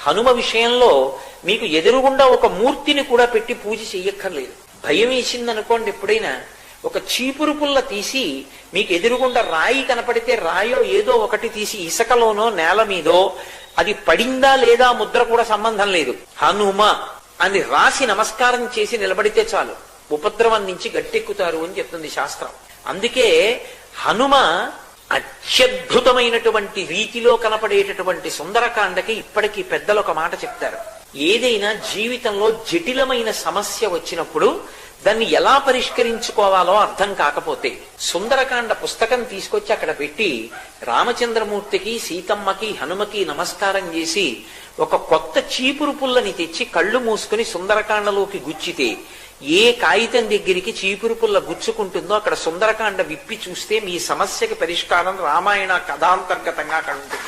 హనుమ విషయంలో మీకు ఎదురుగుండా ఒక మూర్తిని కూడా పెట్టి పూజ చెయ్యక్కర్లేదు. భయం వేసిందనుకోండి, ఎప్పుడైనా ఒక చీపురు పుల్ల తీసి మీకు ఎదురుగుండా రాయి కనపడితే రాయో ఏదో ఒకటి తీసి ఇసుకలోనో నేల మీదో అది పడిందా లేదా ముద్ర కూడా సంబంధం లేదు, హనుమ అని రాసి నమస్కారం చేసి నిలబడితే చాలు, ఉపద్రవం నుంచి గట్టెక్కుతారు అని చెప్తుంది శాస్త్రం. అందుకే హనుమ అత్యద్భుతమైనటువంటి రీతిలో కనపడేటటువంటి సుందరకాండకి ఇప్పటికీ పెద్దలు ఒక మాట చెప్తారు. ఏదైనా జీవితంలో జటిలమైన సమస్య వచ్చినప్పుడు దాన్ని ఎలా పరిష్కరించుకోవాలో అర్థం కాకపోతే సుందరకాండ పుస్తకం తీసుకొచ్చి అక్కడ పెట్టి రామచంద్రమూర్తికి, సీతమ్మకి, హనుమకి నమస్కారం చేసి ఒక కొత్త చీపురు పుల్లని తెచ్చి కళ్ళు మూసుకుని సుందరకాండలోకి గుచ్చితే ఏ కాగితం దగ్గరికి చీపురు పుల్ల గుచ్చుకుంటుందో అక్కడ సుందరకాండ విప్పి చూస్తే మీ సమస్యకి పరిష్కారం రామాయణ కథాంతర్గతంగా అక్కడ ఉంటుంది.